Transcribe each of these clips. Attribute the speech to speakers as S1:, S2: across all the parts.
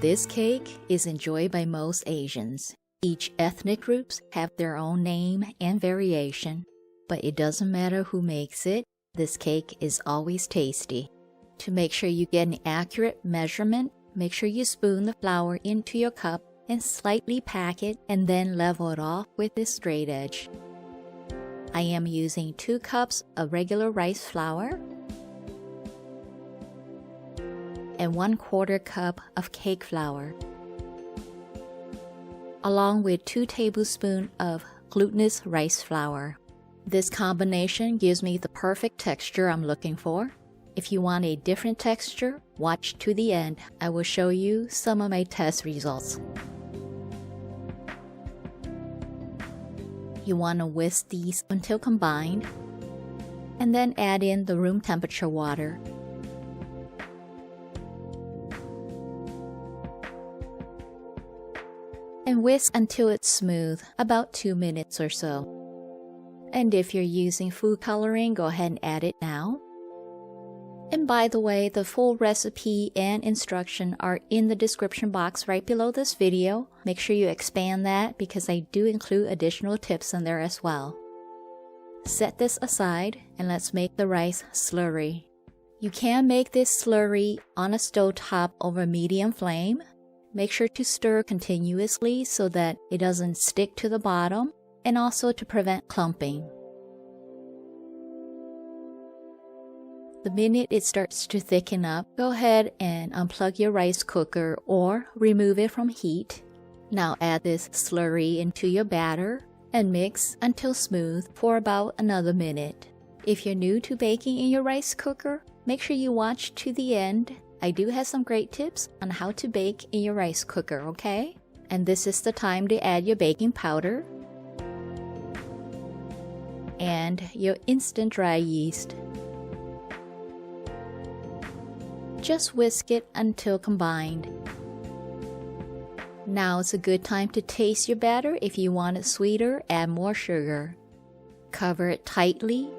S1: This cake is enjoyed by most Asians. Each ethnic groups have their own name and variation, but it doesn't matter who makes it, this cake is always tasty. To make sure you get an accurate measurement, make sure you spoon the flour into your cup and slightly pack it and then level it off with a straight edge. I am using 2 cups of regular rice flour and 1/4 cup of cake flour, along with 2 tablespoons of glutinous rice flour. This combination gives me the perfect texture I'm looking for. If you want a different texture, watch to the end. I will show you some of my test results. You want to whisk these until combined, and then add in the room temperature water. And whisk until it's smooth, about 2 minutes or so. And if you're using food coloring, go ahead and add it now. And by the way, the full recipe and instruction are in the description box right below this video. Make sure you expand that because I do include additional tips in there as well. Set this aside and let's make the rice slurry. You can make this slurry on a stovetop over medium flame. Make sure to stir continuously so that it doesn't stick to the bottom, and also to prevent clumping. The minute it starts to thicken up, go ahead and unplug your rice cooker or remove it from heat. Now add this slurry into your batter and mix until smooth for about another minute. If you're new to baking in your rice cooker, make sure you watch to the end. I do have some great tips on how to bake in your rice cooker, okay? And this is the time to add your baking powder and your instant dry yeast. Just whisk it until combined. Now it's a good time to taste your batter. If you want it sweeter, add more sugar. Cover it tightly.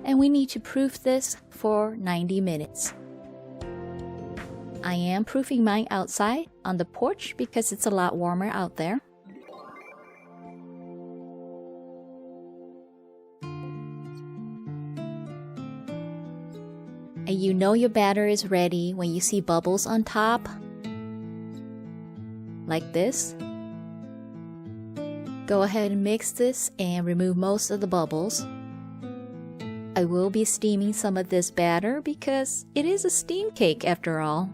S1: And we need to proof this for 90 minutes. I am proofing mine outside on the porch because it's a lot warmer out there. And you know your batter is ready when you see bubbles on top, like this. Go ahead and mix this and remove most of the bubbles. I will be steaming some of this batter because it is a steam cake after all.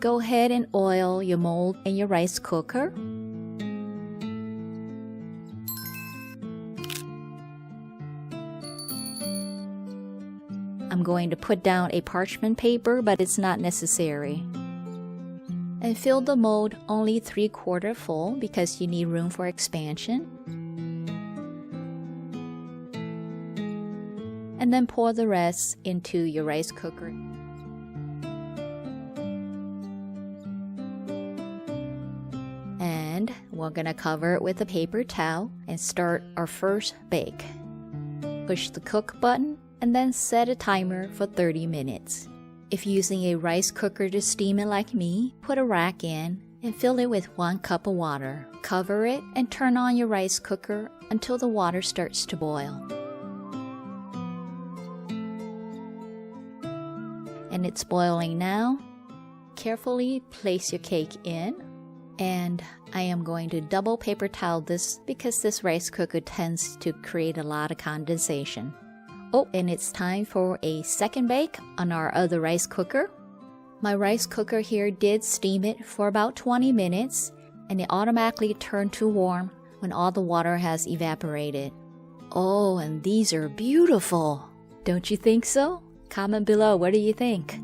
S1: Go ahead and oil your mold in your rice cooker. I'm going to put down a parchment paper, but it's not necessary. And fill the mold only 3/4 full because you need room for expansion. And then pour the rest into your rice cooker. And we're gonna cover it with a paper towel and start our first bake. Push the cook button and then set a timer for 30 minutes. If using a rice cooker to steam it like me, put a rack in and fill it with 1 cup of water. Cover it and turn on your rice cooker until the water starts to boil. And it's boiling now. Carefully place your cake in. And I am going to double paper towel this because this rice cooker tends to create a lot of condensation. Oh, and it's time for a second bake on our other rice cooker. My rice cooker here did steam it for about 20 minutes, and it automatically turned to warm when all the water has evaporated. Oh, and these are beautiful! Don't you think so? Comment below, what do you think?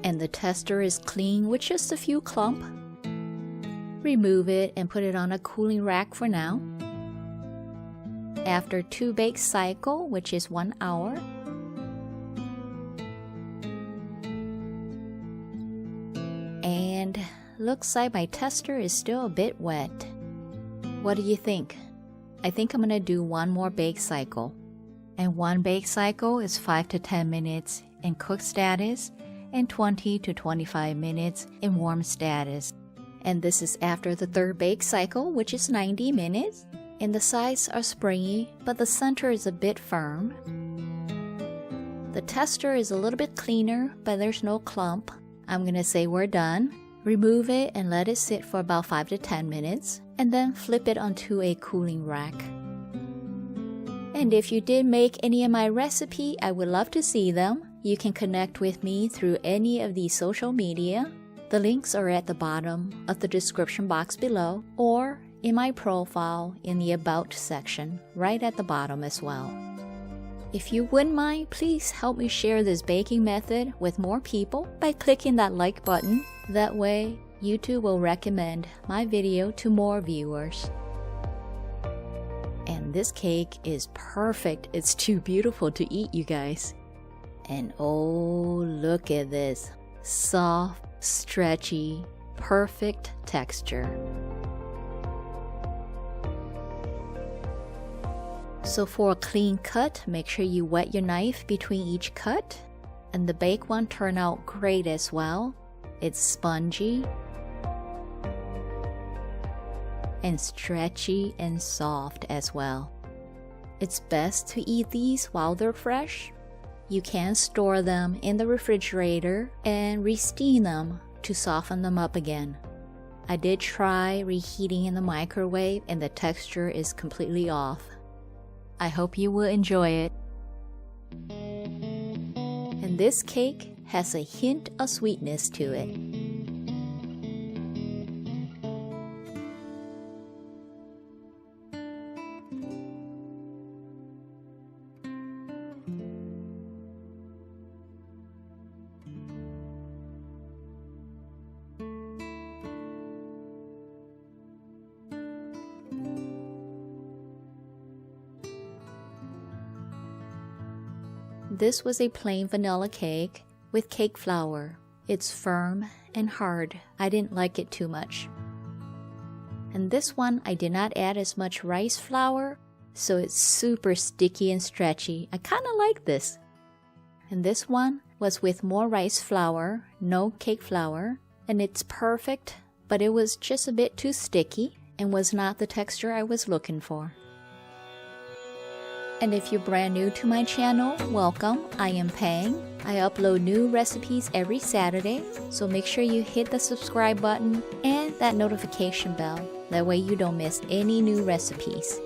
S1: And the tester is clean with just a few clumps. Remove it and put it on a cooling rack for now. After 2 bake cycle, which is 1 hour, and looks like my tester is still a bit wet. What do you think? I think I'm gonna do 1 more bake cycle. And 1 bake cycle is 5 to 10 minutes, in cook status and 20 to 25 minutes in warm status. And this is after the third bake cycle, which is 90 minutes. And the sides are springy, but the center is a bit firm. The tester is a little bit cleaner, but there's no clump. I'm gonna say we're done. Remove it and let it sit for about 5 to 10 minutes, and then flip it onto a cooling rack. And if you did make any of my recipe, I would love to see them. You can connect with me through any of these social media. The links are at the bottom of the description box below, or in my profile in the About section, right at the bottom as well. If you wouldn't mind, please help me share this baking method with more people by clicking that like button. That way, YouTube will recommend my video to more viewers. And this cake is perfect. It's too beautiful to eat, you guys. And oh, look at this. Soft, stretchy, perfect texture. So for a clean cut, make sure you wet your knife between each cut. And the baked one turned out great as well. It's spongy and stretchy and soft as well. It's best to eat these while they're fresh. You can store them in the refrigerator and re-steam them to soften them up again. I did try reheating in the microwave and the texture is completely off. I hope you will enjoy it. And this cake has a hint of sweetness to it. This was a plain vanilla cake with cake flour. It's firm and hard. I didn't like it too much. And this one, I did not add as much rice flour, so it's super sticky and stretchy. I kind of like this. And this one was with more rice flour, no cake flour, and it's perfect, but it was just a bit too sticky and was not the texture I was looking for. And if you're brand new to my channel, welcome. I am Pang. I upload new recipes every Saturday, so make sure you hit the subscribe button and that notification bell. That way you don't miss any new recipes.